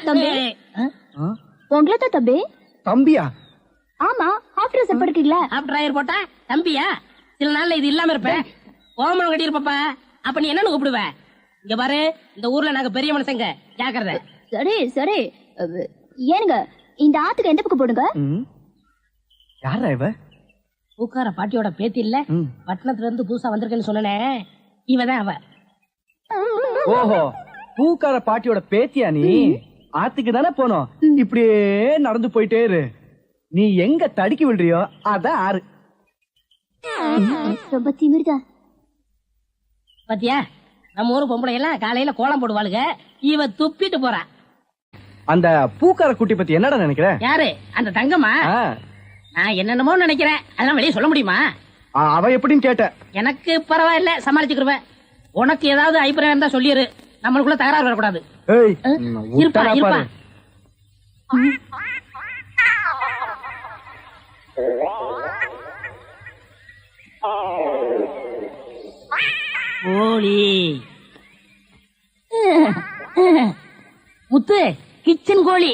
உங்களை தான் தம்பி. தம்பியா? ஆமா, ஹாஃப் ட்ரெஸ் படுக்கீங்களா? ஹாஃப் டிரைவர் போட்டா தம்பியா? சில நாள்ல இது இல்லாம இருப்பேன். ஓமனம் கட்டி இருப்பப்பா. அப்ப நீ என்னன்னு கூப்பிடுவ? இங்க பாரு, இந்த ஊர்ல நாங்க பெரிய மனுஷங்க, ஜாக்கிரதை. சரி சரி. ஏனுங்க, இந்த ஆத்துக்கு எந்த பக்கம் போடுங்க? யாரா இவ? பூக்கார பாட்டியோட பேத்தி இல்ல, பட்டணத்துல இருந்து புதுசா வந்திருக்கேன்னு சொன்னனே, இவதான் அவ. ஓஹோ, பூக்கார பாட்டியோட பேத்தியா நீ? ஆத்துக்கு தானே போனோம். இப்படியே நடந்து போயிட்டே இரு. நீ எங்க தடுக்கி விடுறியோ அதான் ஆறு. ரொம்ப திமிர்தான். பாத்தியா, நம்ம ஊரு பொம்பளை எல்லாம் காலையில கோலம் போடுவாளுங்க. இவ துப்பிட்டு போறா. அந்த பூக்கார குட்டி பத்தி என்னடா நினைக்கிற? யாரு? அந்த தங்கம்மா? நான் என்னென்னமோ நினைக்கிறேன். அதெல்லாம் வெளியே சொல்ல முடியுமா? அவ எப்படின்னு கேட்ட. எனக்கு பரவாயில்ல, சமாளிச்சுக்கிருவேன். உனக்கு ஏதாவது அபிப்பிராயம் இருந்தா சொல்லிரு. நம்மளுக்குள்ள தகராறு வரக்கூடாது. இருப்பா இருப்பா. ஓடி முத்து, கிச்சன் கோழி.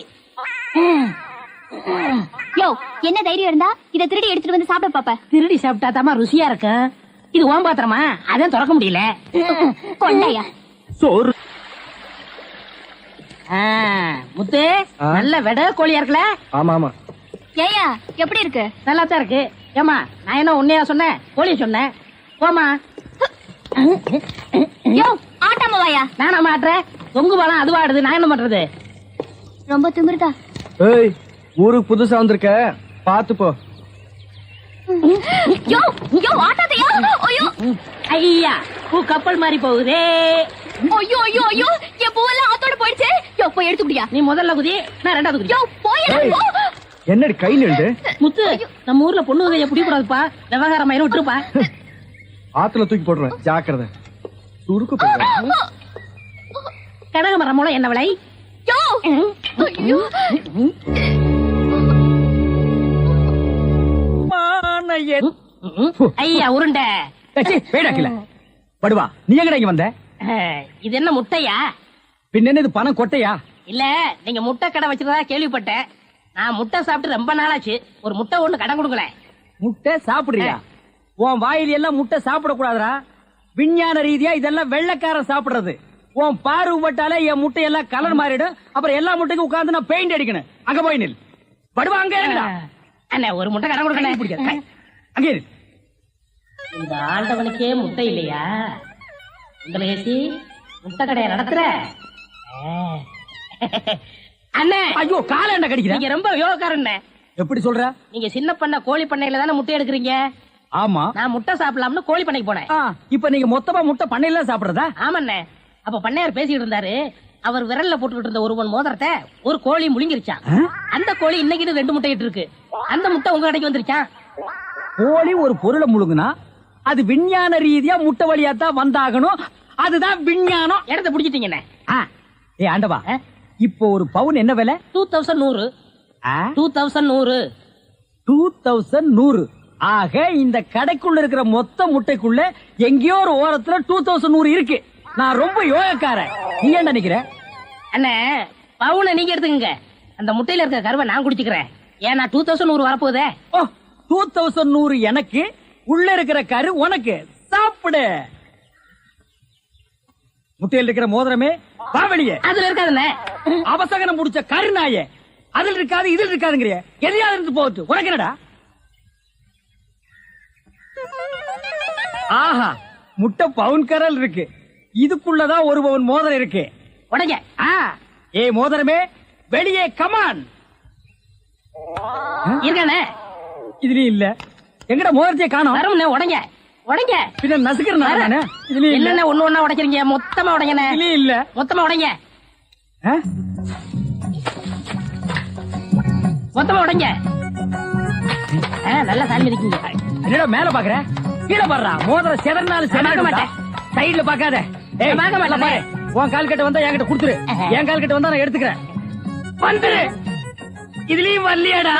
யோ, என்ன தைரியம் இருந்தா இத திருடி எடுத்துட்டு வந்து சாப்பிட பாப்ப? திருடி சாப்பிட்டா தாமா ருசியா இருக்கும். இது ஓம் பாத்திரமா, அதான் திறக்க முடியல. கொண்டையா சோறு. முத்து, நல்ல வெட கோழியா இருக்குல்ல? ஆமா ஆமா. ஏயா எப்படி இருக்கு? நல்லா தான் இருக்கு. ஏமா, நான் என்ன உன்னையா சொன்னேன்? கோழிய சொன்னேன். போமா. யோ, ஆட்டாம வாயா. நானா மாட்டுறேன்? தொங்கு பாலம் அதுவாடுது, நான் என்ன பண்றது? ரொம்ப திமிருதா. ஏய், ஊருக்கு புதுசா வந்திருக்க, பாத்து போ. யோ யோ, ஆட்டாதையா. ஐயோ ஐயா, பூ கப்பல் மாதிரி போகுதே. ஐயோ ஐயோ ஐயோ, என் பூவெல்லாம் ஆத்தோட போயிடுச்சு. யோ, போய் எடுத்து குடியா. நீ முதல்ல குதி, நான் ரெண்டாவது குதி. யோ, போய் ஏய், போ. என்னடி கை நின்று? முத்து, நம்ம ஊர்ல பொண்ணு வகைய பிடிக்க கூடாதுப்பா. விவகாரம் ஆயிரம் விட்டுருப்பா. ஆத்துல தூக்கி போடுறேன், ஜாக்கிரதை. சுருக்கு போடுறேன். கனகமரம் மூலம் என்ன விலை? யோ ஐயோ. ஐயா, உருண்டை. வேடாக்கல படுவா. நீ எங்கடா இங்க வந்த? இது என்ன முட்டையா? பின்ன என்ன இது பணம் கொட்டையா? இல்ல, நீங்க முட்டை கடை வச்சிருந்தா கேள்விப்பட்டேன். நான் முட்டை சாப்பிட்டு ரொம்ப நாளாச்சு. ஒரு முட்டை ஒண்ணு கடன் கொடுங்களேன். முட்டை சாப்பிடுறியா? உன் வாயில் எல்லாம் முட்டை சாப்பிட கூடாதுடா. விஞ்ஞான ரீதியா இதெல்லாம் வெள்ளைக்காரன் சாப்பிடுறது. உன் பார்வை பட்டாலே என் முட்டை எல்லாம் கலர் மாறிடும். அப்புறம் எல்லா முட்டைக்கும் உட்கார்ந்து நான் பெயிண்ட் அடிக்கணும். அங்க போய் நில். படுவா, அங்க இருடா. அண்ணே, ஒரு முட்டை கடன் கொடுக்கணும். அங்க இரு. இந்த ஆண்டவனுக்கே முட்டை இல்லையா? உங்களை ஏசி முட்டை கடையை நடத்துற அண்ணே. ஐயோ, கால என்ன கடிக்கிற? நீங்க ரொம்ப யோகக்காரன். எப்படி சொல்ற? நீங்க சின்ன பண்ண கோழி பண்ணையில தானே முட்டை எடுக்கிறீங்க? ஆமா. நான் முட்டை சாப்பிடலாம்னு கோழி பண்ணைக்கு போனேன். இப்ப நீங்க மொத்தமா முட்டை பண்ணையில சாப்பிடுறதா? ஆமாண்ணே. அப்ப பண்ணையார் பேசிட்டு இருந்தாரு. அவர் விரல்ல போட்டுக்கிட்டு இருந்த ஒருவன் மோதிரத்தை ஒரு கோழி முழுங்கிருச்சான். அந்த கோழி இன்னைக்கு 2 முட்டை இருக்கு. அந்த முட்டை உங்க கடைக்கு வந்துருச்சான். கோழி ஒரு பொருளை முழுங்குனா அது விஞ்ஞான ரீதியா முட்டை வழியா தான் வந்தாகணும். அதுதான் விஞ்ஞானம். இடத்த பிடிச்சிட்டீங்கண்ணே. ஏ ஆண்டவா, இப்போ ஒரு பவுன் என்ன விலை? 2100. 2100. 2100. ஆக இந்த கடைக்குள்ள இருக்கிற மொத்த முட்டைக்குள்ள எங்கேயோ ஒரு ஓரத்துல 2100 இருக்கு. நான் ரொம்ப யோகக்காரன். நீ என்ன நினைக்கிற? அண்ணே, பவுனை நீங்க எடுத்துக்கங்க. அந்த முட்டையில இருக்கிற கருவை நான் குடிச்சுக்கிறேன். ஏன்னா 2100 வரப்போகுதே. 2100 எனக்கு, உள்ள இருக்கிற கரு உனக்கு. சாப்பிடு. முட்டையில் இருக்கிற மோதிரமே பாவலியே. அதுல இருக்காதுண்ணே. அவசகனம் முடிச்ச கருநாயே. அதுல இருக்காது, இதுல இருக்காதுங்கிறிய. எதையாவது இருந்து போகுது. உனக்கு என்னடா? ஆஹா, முட்டை பவுன் கரல் இருக்கு. இதுக்குள்ளதான் ஒரு பவுன் மோதிரம் இருக்கு. உடைங்க. ஏ மோதிரமே, வெளியே கமான். இருக்கானே. இதுலயும் இல்ல. எங்கட மோதிரத்தையே காணோம். வரமுண்ணே, உடைங்க. உடைங்க. பின்ன நசுக்கிறேன் நானு. இதுலயும் இல்ல. என்னண்ணே ஒண்ணு ஒண்ணா உடைக்கிறீங்க? மொத்தமா உடைங்கண்ணே. இதுலயும் இல்ல. மொத்தமா உடைங்க. மொத்தமா உடைங்க. நல்லா சாமி இருக்கீங்க. என்னடா மேல பாக்குற? கீழே பாடுறா. மோதிரம் செதறினாலும் செதற மாட்டேன். சைடுல பாக்காத. ஏய், பார்க்க மாட்டேன். உன் கால் கட்ட வந்தா என்கிட்ட கொடுத்துரு. என் கால் கட்ட வந்தா நான் எடுத்துக்கிறேன். வந்துரு. இதுலயும் வரலையாடா?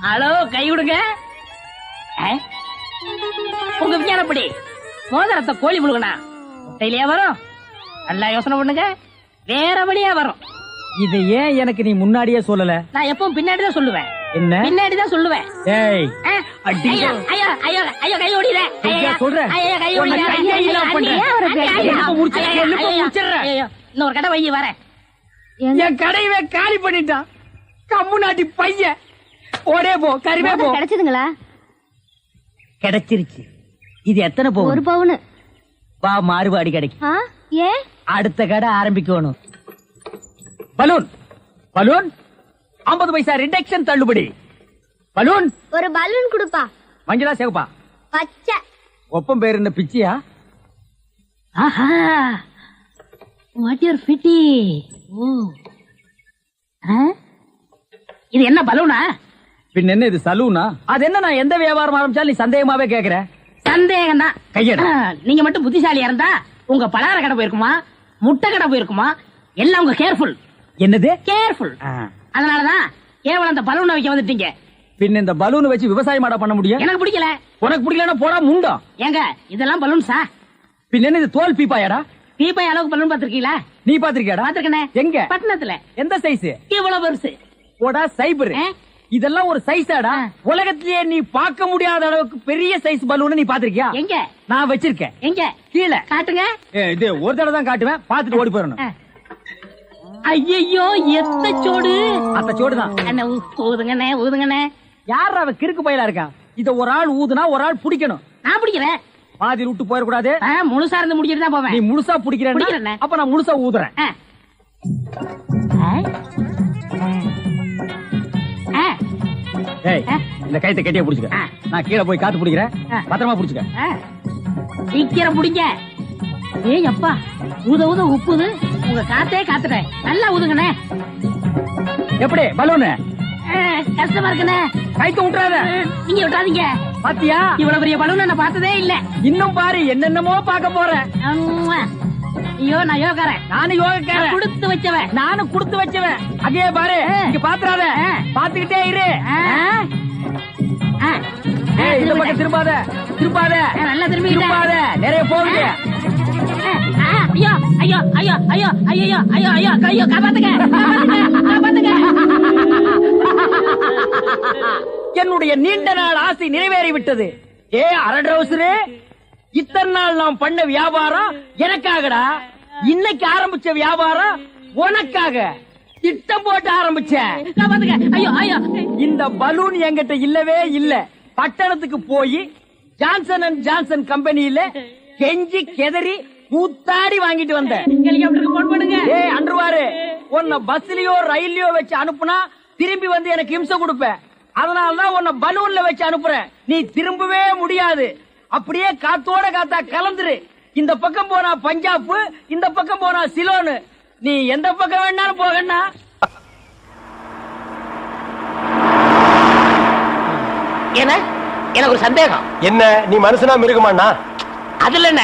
ஹலோ, கை விடுங்க. உங்க விஞ்ஞானப்படி மோதிரத்தை கோழி முழுகனா முட்டையிலேயே வரும். நல்லா யோசனை பண்ணுங்க. வேறபடியா வரும். இது ஏன் எனக்கு நீ முன்னாடியே சொல்லல? நான் எப்பவும் பின்னாடிதான் சொல்லுவேன். என்ன? பின்னாடிதான் சொல்லுவேன். ஏய், ஐயோ ஐயோ ஐயோ ஐயோ, கை ஓடிற. சொல்றேன். ஐயோ, கை ஓடிற. இன்னொரு கடை வைய வரேன். என் கடையவே காலி பண்ணிட்டான். கம்மு நாட்டி பையன். ஓடே போ, கருவே போ. கிடைச்சதுங்களா? கிடைச்சிருச்சு. இது எத்தனை பவுன்? 1 பவுன். வா, மாறுபாடி கிடைக்கும். ஏன்? அடுத்த கடை ஆரம்பிக்கணும். பலூன் பலூன் 50 பைசா ரிடக்ஷன் தள்ளுபடி. பலூன். ஒரு பலூன் கொடுப்பா. மஞ்சளா சேவப்பா? பச்சை. ஒப்பம் பேர் என்ன பிச்சியா? ஆஹா, வாட் யூர் ஃபிட்டி. இது என்ன பலூனா? பின் என்ன இது சலூனா? அது என்ன, நான் எந்த வியாபாரம் ஆரம்பிச்சாலும் நீ சந்தேகமாவே கேக்குற. சந்தேகம் தான். கையெடு. நீங்க மட்டும் புத்திசாலியா இருந்தா உங்க பலகார கடை போயிருக்குமா, முட்டை கடை போயிருக்குமா, எல்லாம் உங்க கேர்ஃபுல். என்னது கேர்ஃபுல்? அதனாலதான் கேவலம் அந்த பலூனை வைக்க வந்துட்டீங்க. பின் இந்த பலூனை வச்சு விவசாயம் பண்ண முடியும்? எனக்கு பிடிக்கல. உனக்கு பிடிக்கலன்னா போடா முண்டா. ஏங்க, இதெல்லாம் பலூன்ஸா? பின் என்ன இது தோல் பீப்பாயாடா? தீபாய் அளவுக்கு பலூன் பாத்திருக்கீங்களா? நீ பாத்திருக்கியாடா? பாத்திருக்கனே. எங்க? பட்டணத்துல. எந்த சைஸ்? இவ்வளவு பெருசு. போடா சைபர். இதெல்லாம் ஒரு சைஸாடா? உலகத்திலேயே நீ பார்க்க முடியாத அளவுக்கு பெரிய சைஸ் பலூன் நீ பாத்திருக்கியா? எங்க? நான் வச்சிருக்கேன். எங்க? கீழே காட்டுங்க. இது ஒரு தடவை தான் காட்டுவேன், பாத்துட்டு ஓடி போயிடணும். ஐயோ எத்த சோடு. அந்த சோடுதான். அண்ணே ஊதுங்கண்ணே ஊதுங்கண்ணே. யார் அவ கிறுக்கு பையலா இருக்கான்? இத ஒரு ஆள் ஊதுனா ஒரு ஆள் பிடிக்கணும். நான் பிடிக்கிறேன். பாதி விட்டு போயிடக்கூடாது. முழுசா இருந்து முடிச்சிட்டு தான் போவேன். நீ முழுசா பிடிக்கிறேன், பிடிக்கிறேன். அப்ப நான் முழுசா ஊதுறேன். ஏய், இந்த கைத்தை கட்டியா புடிச்சுக்க. நான் கீழே போய் காத்து பிடிக்கிறேன், பத்திரமா புடிச்சுக்க. சீக்கிரம் பிடிங்க. ஏய் அப்பா, ஊத ஊத உப்புது. உங்க காத்தே காத்துட்டேன். நல்லா ஊதுங்கண்ணே. எப்படி பலூனு? கஷ்டமா இருக்குண்ணே. கைத்த விட்டுறாத. நீங்க விட்டாதீங்க. பாத்தியா, இவ்வளவு பெரிய பலூன் நான் பார்த்ததே இல்ல. இன்னும் பாரு, என்னென்னமோ பார்க்க போறேன். ஐயோ நான் யோகாரன். நானும் யோகக்காரன். கொடுத்து வச்சவன். நானும் கொடுத்து வச்சவன். அங்கே பாரு, இங்க பாத்துறாத, பாத்துக்கிட்டே இரு. இந்த பக்கம் திரும்பாத, திரும்பாத. நல்லா திரும்பாத, நிறைய போகுது. ஐயோ ஐயோ ஐயோ ஐயோ ஐயோ ஐயோ ஐயோ ஐயோ காப்பாத்துங்க, காப்பாத்துங்க. என்னுடைய நீண்ட நாள் ஆசை நிறைவேறி விட்டது. ஏ அரட்ரவுசரு, இத்தனை நாள் நாம் பண்ண வியாபாரம் எனக்காகடா. இன்னைக்கு ஆரம்பிச்ச வியாபாரம் உனக்காக. திட்டம் போட்டு ஆரம்பிச்சேன். ஐயோ ஐயோ. இந்த பலூன் என்கிட்ட இல்லவே இல்ல. பட்டணத்துக்கு போய் ஜான்சன் அண்ட் ஜான்சன் கம்பெனியில கெஞ்சி கெதறி கூத்தாடி வாங்கிட்டு வந்தேன். போன் பண்ணுங்க. ஏய் அன்றுவாரு, உன்னை பஸ்லயோ ரயில்லயோ வச்சு அனுப்புனா திரும்பி வந்து எனக்கு இம்சை கொடுப்பேன். அதனாலதான் உன்னை பலூன்ல வச்சு அனுப்புறேன். நீ திரும்பவே முடியாது. அப்படியே காத்தோட காத்தா கலந்துரு. இந்த பக்கம் போனா பஞ்சாப், இந்த பக்கம் போனா சிலோனு. நீ எந்த பக்கம் வேணாலும் போகண்ணா. எனக்கு ஒரு சந்தேகம். என்ன, நீ மனுஷனா மிருகமாண்ணா? அதுல என்ன,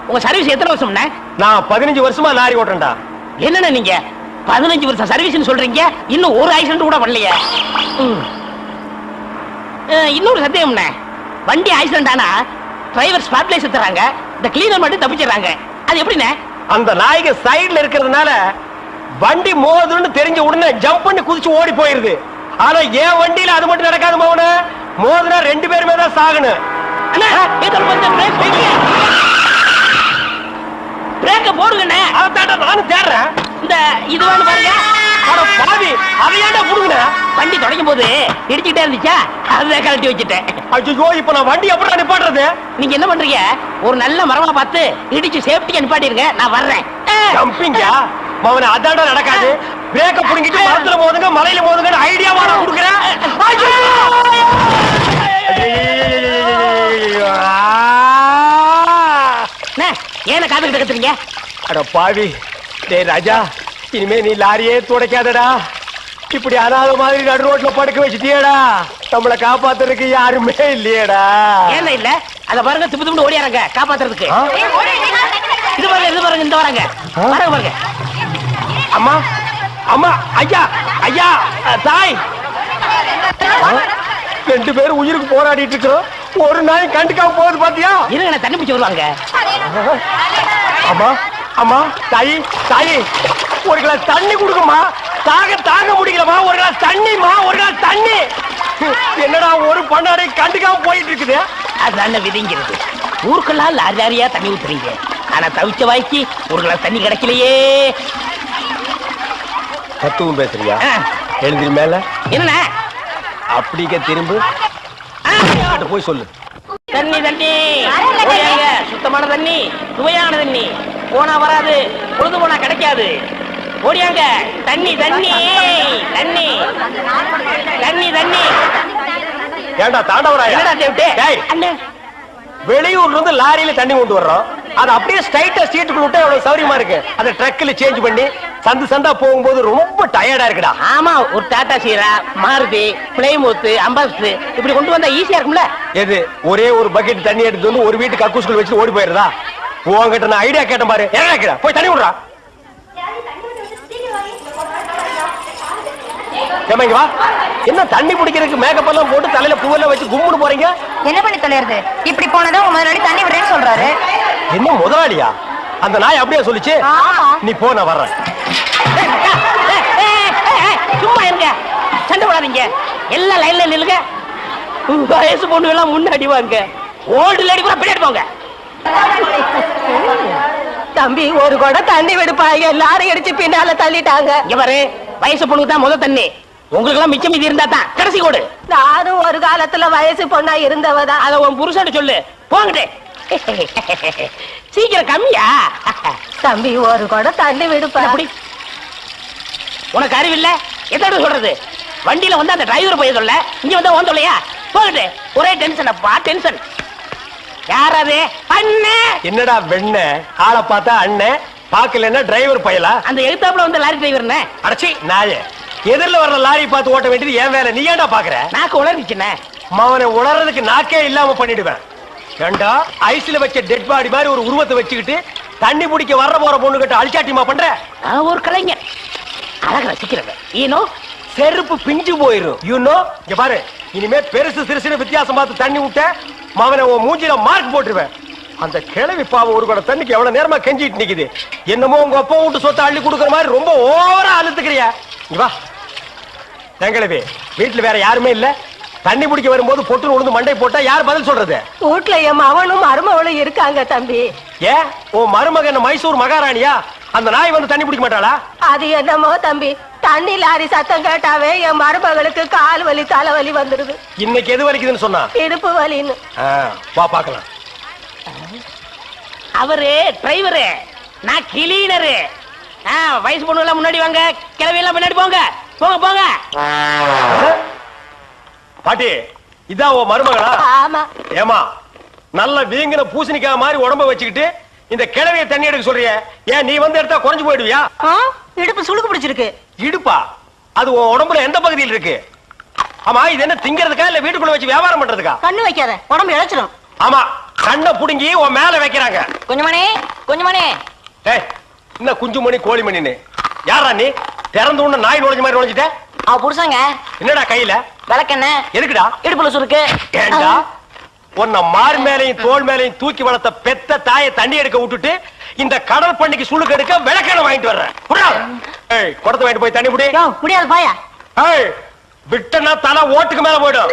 உங்க சர்வீஸ் எத்தனை வருஷம்? நான் 15 வருஷமா லாரி ஓட்டுறேன்டா. என்னண்ணா நீங்க 15 வருஷம் சர்வீஸ் சொல்றீங்க, இன்னும் ஒரு ஆக்சிடென்ட் கூட பண்ணலையே. இன்னொரு சந்தேகம், வண்டி ஆக்சிடென்ட் ஆனா டிரைவர் ஸ்பாட்ல செத்துறாங்க, இந்த கிளீனர் மட்டும் தப்பிச்சிடறாங்க. அது எப்படிண்ணே? அந்த நாய்க்கு சைடுல இருக்கிறதுனால வண்டி மோதுன்னு தெரிஞ்ச உடனே ஜம்ப் பண்ணி குதிச்சு ஓடி போயிருது. ஆனா என் வண்டியில அது மட்டும் நடக்காது மோன. மோதுனா 2 பேருமே தான் சாகணும். பிரேக்க போடுங்கண்ணே. அதான்டா நானும் தேடுறேன். இந்த இது வேணும் பாருங்க. பாவி, அதையாண்டா புடுங்கண்ணே. வண்டி தொடங்கும் போது இடிச்சுக்கிட்டே இருந்துச்சா, அதை கழட்டி வச்சுட்டேன். ஐயோ, இப்ப நான் வண்டி எப்படி நிப்பாட்டுறது? நீங்க என்ன பண்றீங்க, ஒரு நல்ல மரமா பார்த்து இடிச்சு சேஃப்டியா நிப்பாட்டிருங்க, நான் வர்றேன். ஜம்பிங்கா மவன, அதான்டா நடக்காது. பிரேக்க புடுங்கிட்டு மரத்துல மோதுங்க, மலையில மோதுங்க ஐடியாவா நான் கொடுக்குறேன். ஏன காதுகிட்ட கத்துறீங்க? அட பாவி, டேய் ராஜா, இனிமே நீ லாரியே துடைக்காதடா. இப்படி அனாத மாதிரி நடு ரோட்ல படுக்க வச்சுட்டியேடா. நம்மளை காப்பாத்துறதுக்கு யாருமே இல்லையேடா. ஏன் இல்ல, அத பாருங்க, திப்பு திப்பு ஓடியாங்க காப்பாத்துறதுக்கு. இது பாருங்க, இது பாருங்க, இந்த வராங்க பாருங்க பாருங்க. அம்மா அம்மா, ஐயா ஐயா, தாய், 2 பேரும் உயிருக்கு போராடிட்டு இருக்கிறோம். ஒரு நாய் கண்டுக்காம போகுது பாத்தியா? இருங்க, தண்ணி பிடிச்சு வருவாங்க. அம்மா அம்மா, தாயி தாயி, ஒரு கிளாஸ் தண்ணி கொடுக்குமா. தாங்க முடியலமா. ஒரு கிளாஸ் தண்ணிமா, ஒரு கிளாஸ் தண்ணி. என்னடா ஒரு பண்ணாடை கண்டுக்காம போயிட்டு இருக்குது. அதுதான விதிங்கிறது. ஊருக்கெல்லாம் லாரி லாரியா தண்ணி ஊத்துறீங்க, ஆனா தவிச்ச வாய்க்கு ஒரு கிளாஸ் தண்ணி கிடைக்கலையே. தத்துவம் பேசுறியா? எழுதி மேல என்ன அப்படிக்க திரும்ப போய் சொல்லு. தண்ணி தண்ணி, சுத்தமான தண்ணி, சுவையான தண்ணி. போனா வராது, பொழுது போனா கிடைக்காது. ஓடியாங்க, தண்ணி தண்ணி தண்ணி தண்ணி தண்ணி. ஏண்டா தாண்டவராயா, வெளியூர்ல இருந்து லாரியில தண்ணி கொண்டு வர்றோம். அது அப்படியே ஸ்ட்ரைட்டா சீட்டுக்குள்ள விட்டா எவ்வளவு சௌரியமா இருக்கு. அதை ட்ரக்ல சேஞ்ச் பண்ணி சந்தா போகும்போது ரொம்ப டயர்டா இருக்குடா. ஆமா, ஒரு டாடா சீரா, மாருதி, பிளைமூத், அம்பாஸ்டர் இப்படி கொண்டு வந்தா ஈஸியா இருக்கும்ல. எது, ஒரே ஒரு பக்கெட் தண்ணி எடுத்து வந்து ஒரு வீட்டு கக்கூஸ்குள்ள வச்சு ஓடி போயிருதா? உங்ககிட்ட நான் ஐடியா கேட்டேன் பாரு. என்ன போய் தண்ணி விடுறா. வா, என்ன தண்ணி பிடிக்கிறதுக்கு மேக்கப் எல்லாம் போட்டு தலையில பூவெல்லாம் வச்சு கும்முன்னு போறீங்க? என்ன பண்ணி தொலைறது? இப்படி போனதான் உங்க முதலாளி தண்ணி விடுறேன்னு சொல்றாரு. என்ன முதலாளியா? அந்த நாய் அப்படியே சொல்லுச்சு நீ போ நான் வர்றேன். சும்மா இருங்க, சண்டை போடாதீங்க, எல்லாம் லைன்ல நில்லுங்க. வயசு பொண்ணு எல்லாம் முன்னாடி வாங்க, ஓல்டு லேடி கூட பின்னாடி போங்க. தம்பி ஒரு குடம் தண்ணி விடுப்பாங்க, லாரி அடிச்சு பின்னால தள்ளிட்டாங்க. இங்க பாரு, வயசு பொண்ணுக்கு தான் முதல் தண்ணி, உங்களுக்கு எல்லாம் மிச்சம் மீதி இருந்தா தான் கடைசி கோடு. நானும் ஒரு காலத்துல வயசு பொண்ணா இருந்தவதான். அத உன் புருஷன் சொல்லு, போங்கட்டே. சீக்கிரம் கம்மியா? தம்பி ஒரு குடம் தண்ணி விடுப்பா. அப்படி உனக்கு அறிவில்ல? எத்தனை சொல்றது? வண்டியில வந்து அந்த டிரைவர் போய் சொல்ல, இங்க வந்து ஓன் சொல்லையா? போகட்டு, ஒரே டென்ஷன் அப்பா, டென்ஷன். யாராவது அண்ணே? என்னடா வெண்ண ஆளை பார்த்தா அண்ணன், பாக்கலன்னா டிரைவர் பயலா? அந்த எழுத்தாப்புல வந்து லாரி டிரைவர்னே. அடச்சி நாயே, எதிரில வர்ற லாரி பார்த்து ஓட்ட வேண்டியது ஏன் வேலை, நீ ஏன்டா பாக்குற? நாக்கு உளறிச்சுனே. அவனை உணர்றதுக்கு நாக்கே இல்லாம பண்ணிடுவேன். ஏண்டா ஐஸ்ல வச்ச டெட் பாடி மாதிரி ஒரு உருவத்தை வச்சுக்கிட்டு தண்ணி பிடிக்க வர்ற போற பொண்ணு கிட்ட அழிச்சாட்டிமா பண்ற? ஒரு கலைஞர் அழக ரசிக்கிறவன். ஈனோ செருப்பு பிஞ்சு போயிரும். யூனோ இங்க பாரு, இனிமே பெருசு சிறுசுன்னு வித்தியாசம் பார்த்து தண்ணி விட்ட மவனை உன் மூஞ்சில மார்க் போட்டுருவேன். அந்த கிழவி பாவம் ஒரு கூட தண்ணிக்கு எவ்வளவு நேரமா கெஞ்சிட்டு நிக்குது. என்னமோ உங்க அப்பா வீட்டு சொத்தை அள்ளி கொடுக்குற மாதிரி ரொம்ப ஓவரா அழுத்துக்கிறியா? வா எங்களவே, வீட்டுல வேற யாருமே இல்ல, தண்ணி பிடிக்க வரும்போது பொட்டுன்னு உழுந்து மண்டை போட்டா யார் பதில் சொல்றது? வீட்டுல என் மவனும் மருமவளும் இருக்காங்க தம்பி. ஏன் உன் மருமகன் மைசூர் மகாராணியா? அந்த நாய் வந்து தண்ணி பிடிக்க மாட்டாளா? அது என்னமோ தம்பி, தண்ணி லாரி சத்தம் கேட்டாவே என் மருமகளுக்கு கால் வலி தலைவலி வந்துருது. இன்னைக்கு எது வலிக்குதுன்னு சொன்னா? இடுப்பு வலின்னு. வா பாக்கலாம். அவரு டிரைவரு, நான் கிளீனரு. வயசு பொண்ணு எல்லாம் முன்னாடி வாங்க, கிளவி எல்லாம் முன்னாடி போங்க. போங்க போங்க. பாட்டி இதான் உன் மருமகளா? ஆமா. ஏமா நல்ல வீங்கின பூசணிக்காய் மாதிரி உடம்ப வச்சுக்கிட்டு இந்த கிழவிய தண்ணி எடுக்க சொல்றிய, ஏன் நீ வந்து எடுத்தா குறைஞ்சு போயிடுவியா? இடுப்பு சுளுக்கு பிடிச்சிருக்கு. இடுப்பா? அது உன் உடம்புல எந்த பகுதியில் இருக்கு? ஆமா, இது என்ன திங்கிறதுக்கா இல்ல வீட்டுக்குள்ள வச்சு வியாபாரம் பண்றதுக்கா? கண்ணு வைக்காத, உடம்பு இழைச்சிடும். ஆமா, கண்ணை புடுங்கி உன் மேல வைக்கிறாங்க. கொஞ்சமணி கொஞ்சமணி. ஏய், என்ன குஞ்சுமணி கோழிமணின்னு யாரா நீ? திறந்து உள்ள நாய் நுழைஞ்ச மாதிரி நுழைஞ்சிட்ட. அவ புருஷங்க. என்னடா கையில? விளக்கெண்ண. எதுக்குடா? இடுப்புல சுருக்கு. ஏண்டா உன்னை மார் மேலையும் தோல் மேலையும் தூக்கி வளர்த்த பெத்த தாயை தண்ணி எடுக்க விட்டுட்டு இந்த கடல் பண்ணிக்கு சுளுக்கு எடுக்க விளக்கெண்ண வாங்கிட்டு வர்றேன். குடத்தை வாங்கிட்டு போய் தண்ணி புடி. முடியாது பாயா. விட்டனா தலை ஓட்டுக்கு மேல போயிடும்.